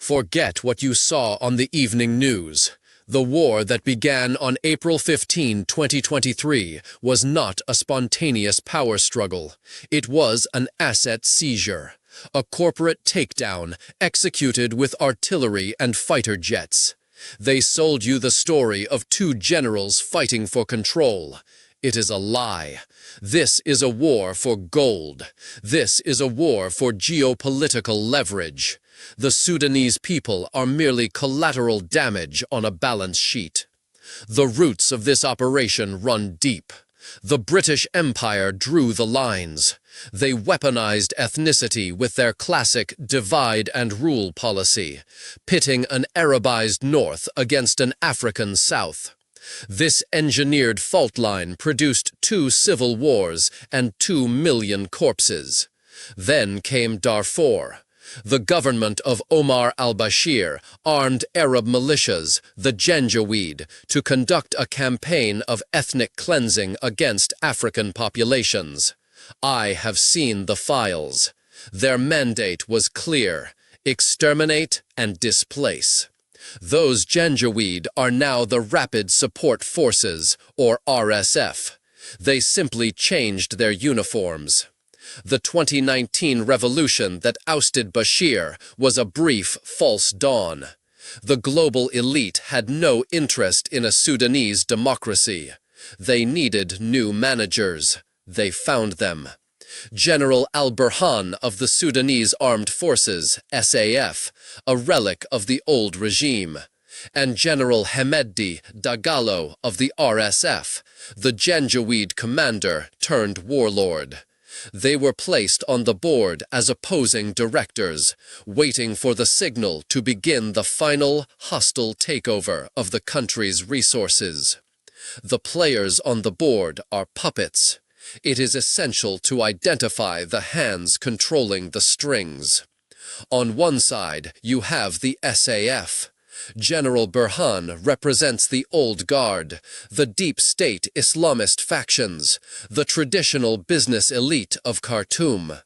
Forget what you saw on the evening news. The war that began on April 15, 2023, was not a spontaneous power struggle. It was an asset seizure, a corporate takedown executed with artillery and fighter jets. They sold you the story of two generals fighting for control. It is a lie. This is a war for gold. This is a war for geopolitical leverage. The Sudanese people are merely collateral damage on a balance sheet. The roots of this operation run deep. The British Empire drew the lines. They weaponized ethnicity with their classic divide and rule policy, pitting an Arabized North against an African South. This engineered fault line produced 2 civil wars and 2 million corpses. Then came Darfur. The government of Omar al-Bashir armed Arab militias, the Janjaweed, to conduct a campaign of ethnic cleansing against African populations. I have seen the files. Their mandate was clear: exterminate and displace. Those Janjaweed are now the Rapid Support Forces, or RSF. They simply changed their uniforms. The 2019 revolution that ousted Bashir was a brief, false dawn. The global elite had no interest in a Sudanese democracy. They needed new managers. They found them. General al-Burhan of the Sudanese Armed Forces, SAF, a relic of the old regime, and General Hemedti Dagalo of the RSF, the Janjaweed commander turned warlord. They were placed on the board as opposing directors, waiting for the signal to begin the final hostile takeover of the country's resources. The players on the board are puppets. It is essential to identify the hands controlling the strings. On one side, you have the SAF. General Burhan represents the old guard, the deep state Islamist factions, the traditional business elite of Khartoum.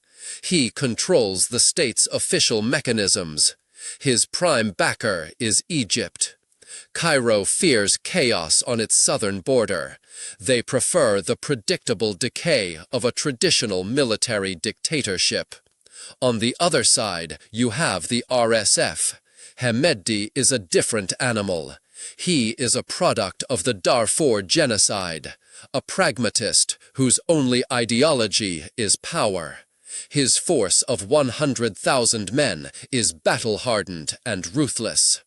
He controls the state's official mechanisms. His prime backer is Egypt. Cairo fears chaos on its southern border. They prefer the predictable decay of a traditional military dictatorship. On the other side, you have the RSF. Hemedti is a different animal. He is a product of the Darfur genocide, a pragmatist whose only ideology is power. His force of 100,000 men is battle-hardened and ruthless.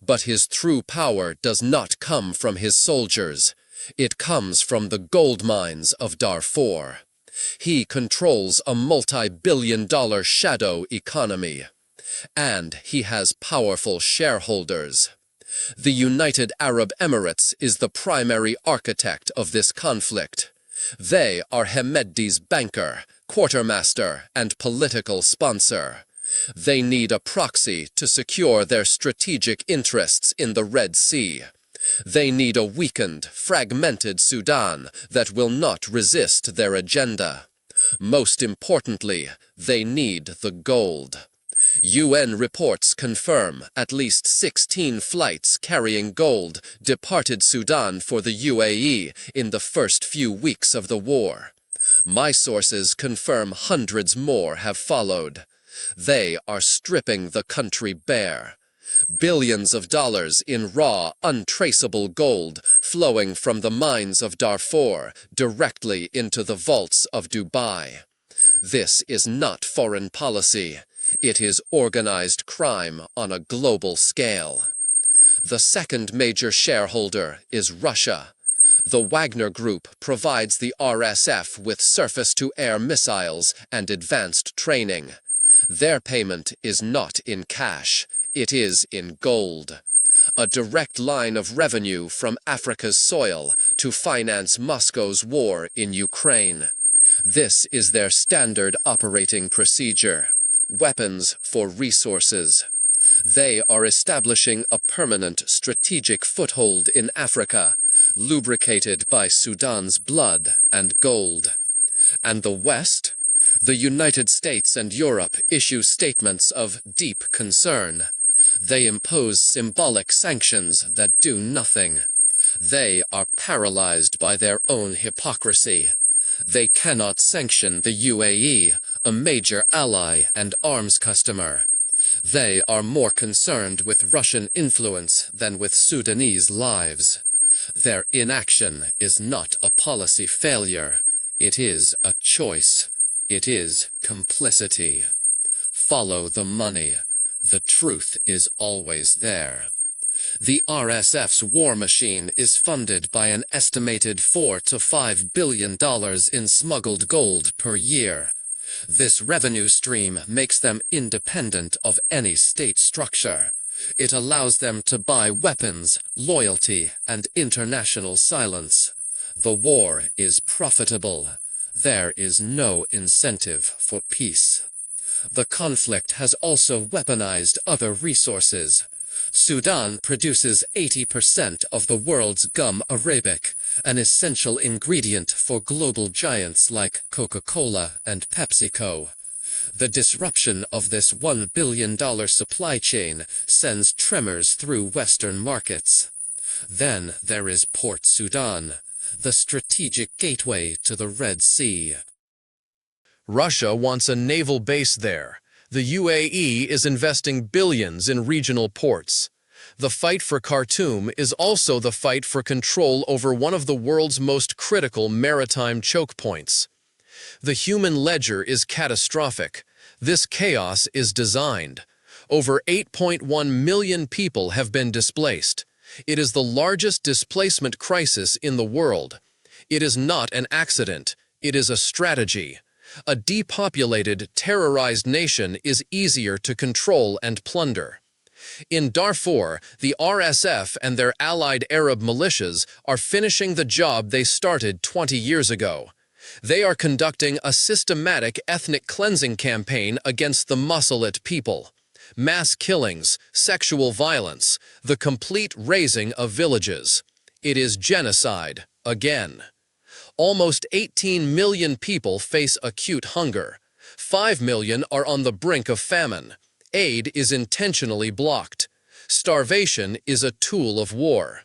But his true power does not come from his soldiers. It comes from the gold mines of Darfur. He controls a multi-billion-dollar shadow economy. And he has powerful shareholders. The United Arab Emirates is the primary architect of this conflict. They are Hemedti's banker, quartermaster, and political sponsor. They need a proxy to secure their strategic interests in the Red Sea. They need a weakened, fragmented Sudan that will not resist their agenda. Most importantly, they need the gold. UN reports confirm at least 16 flights carrying gold departed Sudan for the UAE in the first few weeks of the war. My sources confirm hundreds more have followed. They are stripping the country bare. Billions of dollars in raw, untraceable gold flowing from the mines of Darfur directly into the vaults of Dubai. This is not foreign policy. It is organized crime on a global scale. The second major shareholder is Russia. The Wagner Group provides the RSF with surface-to-air missiles and advanced training. Their payment is not in cash. It is in gold. A direct line of revenue from Africa's soil to finance Moscow's war in Ukraine. This is their standard operating procedure. Weapons for resources. They are establishing a permanent strategic foothold in Africa, lubricated by Sudan's blood and gold. And the West? The United States and Europe issue statements of deep concern. They impose symbolic sanctions that do nothing. They are paralyzed by their own hypocrisy. They cannot sanction the UAE, a major ally and arms customer. They are more concerned with Russian influence than with Sudanese lives. Their inaction is not a policy failure. It is a choice. It is complicity. Follow the money. The truth is always there. The RSF's war machine is funded by an estimated $4 to $5 billion in smuggled gold per year. This revenue stream makes them independent of any state structure. It allows them to buy weapons, loyalty, and international silence. The war is profitable. There is no incentive for peace. The conflict has also weaponized other resources. Sudan produces 80% of the world's gum arabic, an essential ingredient for global giants like Coca-Cola and PepsiCo. The disruption of this $1 billion supply chain sends tremors through Western markets. Then there is Port Sudan, the strategic gateway to the Red Sea. Russia wants a naval base there. The UAE is investing billions in regional ports. The fight for Khartoum is also the fight for control over one of the world's most critical maritime choke points. The human ledger is catastrophic. This chaos is designed. Over 8.1 million people have been displaced. It is the largest displacement crisis in the world. It is not an accident. It is a strategy. A depopulated, terrorized nation is easier to control and plunder. In Darfur, the RSF and their allied Arab militias are finishing the job they started 20 years ago. They are conducting a systematic ethnic cleansing campaign against the Muslim people. Mass killings, sexual violence, the complete razing of villages. It is genocide, again. Almost 18 million people face acute hunger. 5 million are on the brink of famine. Aid is intentionally blocked. Starvation is a tool of war.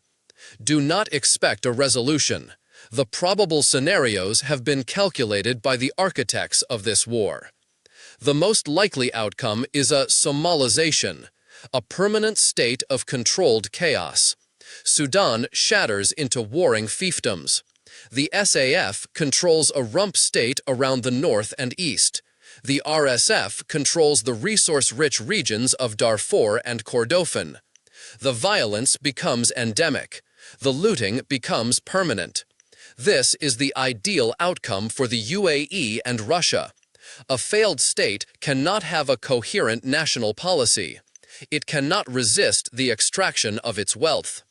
Do not expect a resolution. The probable scenarios have been calculated by the architects of this war. The most likely outcome is a Somalization, a permanent state of controlled chaos. Sudan shatters into warring fiefdoms. The SAF controls a rump state around the north and east. The RSF controls the resource-rich regions of Darfur and Kordofan. The violence becomes endemic. The looting becomes permanent. This is the ideal outcome for the UAE and Russia. A failed state cannot have a coherent national policy. It cannot resist the extraction of its wealth.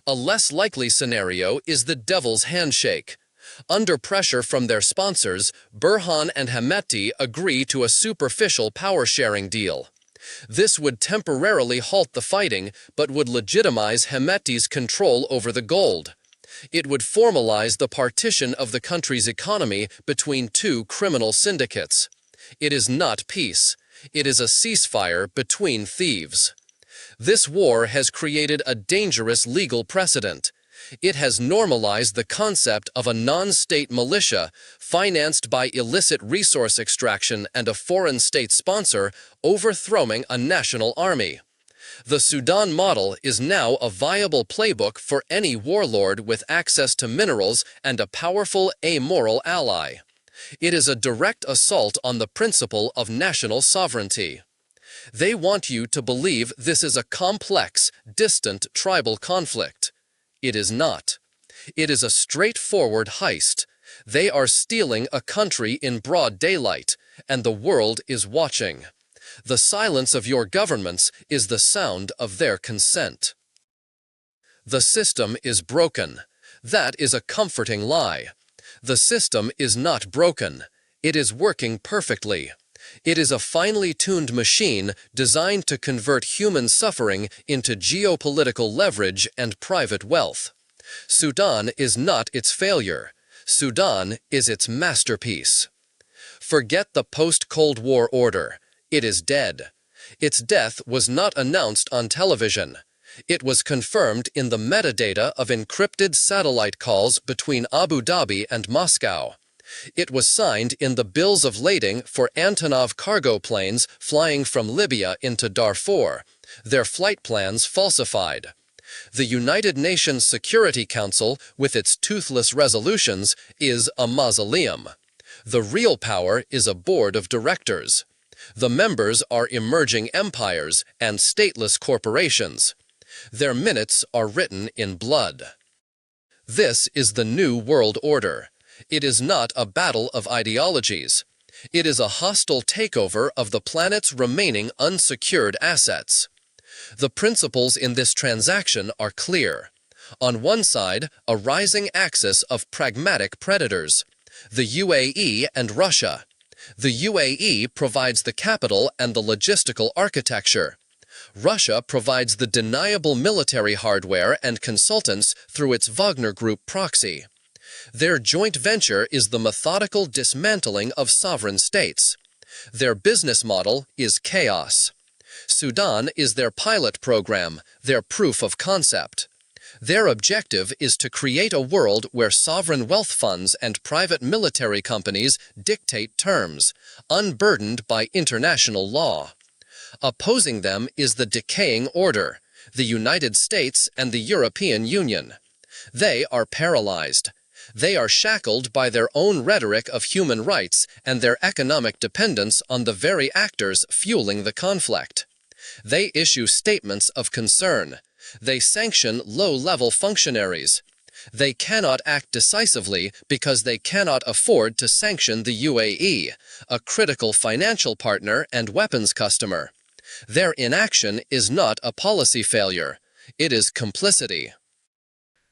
A less likely scenario is the devil's handshake. Under pressure from their sponsors, Burhan and Hemeti agree to a superficial power-sharing deal. This would temporarily halt the fighting, but would legitimize Hemeti's control over the gold. It would formalize the partition of the country's economy between two criminal syndicates. It is not peace. It is a ceasefire between thieves. This war has created a dangerous legal precedent. It has normalized the concept of a non-state militia financed by illicit resource extraction and a foreign state sponsor overthrowing a national army. The Sudan model is now a viable playbook for any warlord with access to minerals and a powerful, amoral ally. It is a direct assault on the principle of national sovereignty. They want you to believe this is a complex, distant tribal conflict. It is not. It is a straightforward heist. They are stealing a country in broad daylight, and the world is watching. The silence of your governments is the sound of their consent. The system is broken. That is a comforting lie. The system is not broken. It is working perfectly. It is a finely tuned machine designed to convert human suffering into geopolitical leverage and private wealth. Sudan is not its failure. Sudan is its masterpiece. Forget the post-Cold War order. It is dead. Its death was not announced on television. It was confirmed in the metadata of encrypted satellite calls between Abu Dhabi and Moscow. It was signed in the bills of lading for Antonov cargo planes flying from Libya into Darfur, their flight plans falsified. The United Nations Security Council, with its toothless resolutions, is a mausoleum. The real power is a board of directors. The members are emerging empires and stateless corporations. Their minutes are written in blood. This is the new world order. It is not a battle of ideologies. It is a hostile takeover of the planet's remaining unsecured assets. The principles in this transaction are clear. On one side, a rising axis of pragmatic predators, the UAE and Russia. The UAE provides the capital and the logistical architecture. Russia provides the deniable military hardware and consultants through its Wagner Group proxy. Their joint venture is the methodical dismantling of sovereign states. Their business model is chaos. Sudan is their pilot program, their proof of concept. Their objective is to create a world where sovereign wealth funds and private military companies dictate terms, unburdened by international law. Opposing them is the decaying order, the United States and the European Union. They are paralyzed. They are shackled by their own rhetoric of human rights and their economic dependence on the very actors fueling the conflict. They issue statements of concern. They sanction low-level functionaries. They cannot act decisively because they cannot afford to sanction the UAE, a critical financial partner and weapons customer. Their inaction is not a policy failure. It is complicity.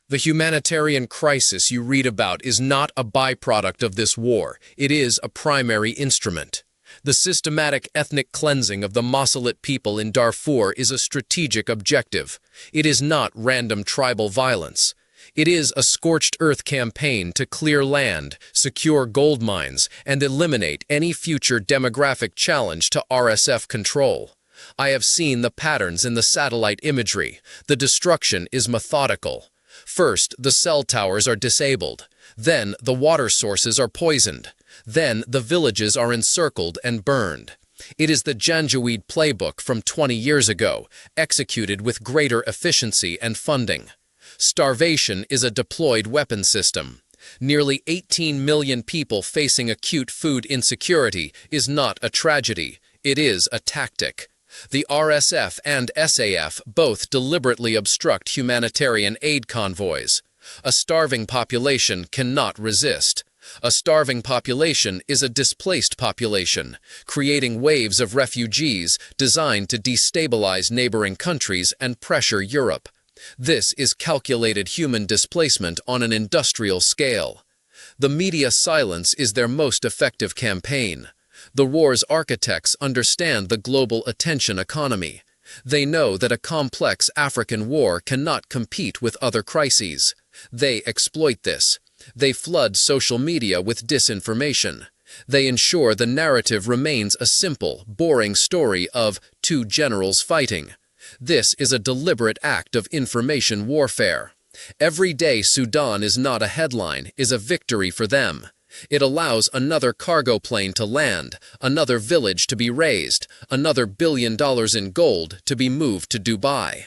The humanitarian crisis you read about is not a byproduct of this war. It is a primary instrument. The systematic ethnic cleansing of the Moslems people in Darfur is a strategic objective. It is not random tribal violence. It is a scorched earth campaign to clear land, secure gold mines, and eliminate any future demographic challenge to RSF control. I have seen the patterns in the satellite imagery. The destruction is methodical. First, the cell towers are disabled. Then, the water sources are poisoned. Then, the villages are encircled and burned. It is the Janjaweed playbook from 20 years ago, executed with greater efficiency and funding. Starvation is a deployed weapon system. Nearly 18 million people facing acute food insecurity is not a tragedy. It is a tactic. The RSF and SAF both deliberately obstruct humanitarian aid convoys. A starving population cannot resist. A starving population is a displaced population, creating waves of refugees designed to destabilize neighboring countries and pressure Europe. This is calculated human displacement on an industrial scale. The media silence is their most effective campaign. The war's architects understand the global attention economy. They know that a complex African war cannot compete with other crises. They exploit this. They flood social media with disinformation. They ensure the narrative remains a simple, boring story of two generals fighting. This is a deliberate act of information warfare. Every day Sudan is not a headline, is a victory for them. It allows another cargo plane to land, another village to be razed, another $1 billion in gold to be moved to Dubai.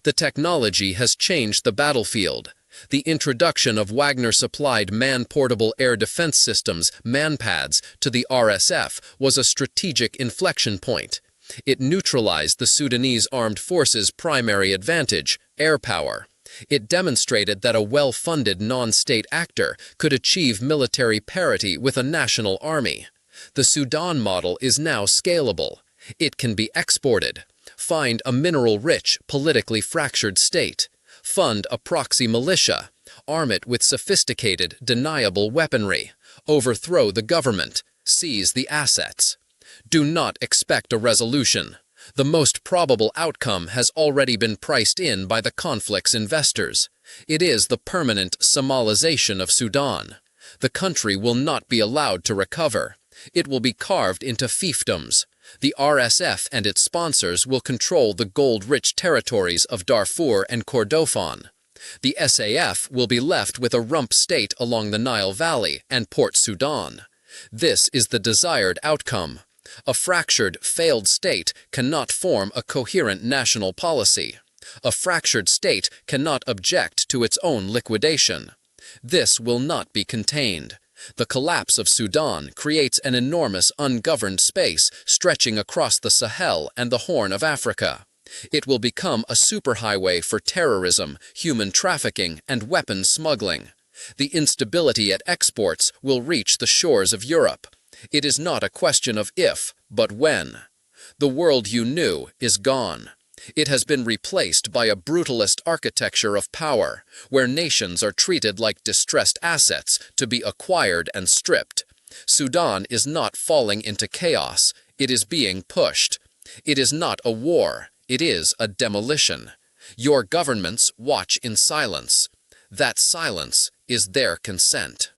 The technology has changed the battlefield. The introduction of Wagner-supplied man-portable air defense systems, MANPADS, to the RSF was a strategic inflection point. It neutralized the Sudanese armed forces' primary advantage, air power. It demonstrated that a well-funded non-state actor could achieve military parity with a national army. The Sudan model is now scalable. It can be exported. Find a mineral-rich, politically fractured state. Fund a proxy militia. Arm it with sophisticated, deniable weaponry. Overthrow the government. Seize the assets. Do not expect a resolution. The most probable outcome has already been priced in by the conflict's investors. It is the permanent Somalization of Sudan. The country will not be allowed to recover. It will be carved into fiefdoms. The RSF and its sponsors will control the gold-rich territories of Darfur and Kordofan. The SAF will be left with a rump state along the Nile Valley and Port Sudan. This is the desired outcome. A fractured, failed state cannot form a coherent national policy. A fractured state cannot object to its own liquidation. This will not be contained. The collapse of Sudan creates an enormous ungoverned space stretching across the Sahel and the Horn of Africa. It will become a superhighway for terrorism, human trafficking, and weapons smuggling. The instability at exports will reach the shores of Europe. It is not a question of if, but when. The world you knew is gone. It has been replaced by a brutalist architecture of power, where nations are treated like distressed assets to be acquired and stripped. Sudan is not falling into chaos, it is being pushed. It is not a war, it is a demolition. Your governments watch in silence. That silence is their consent.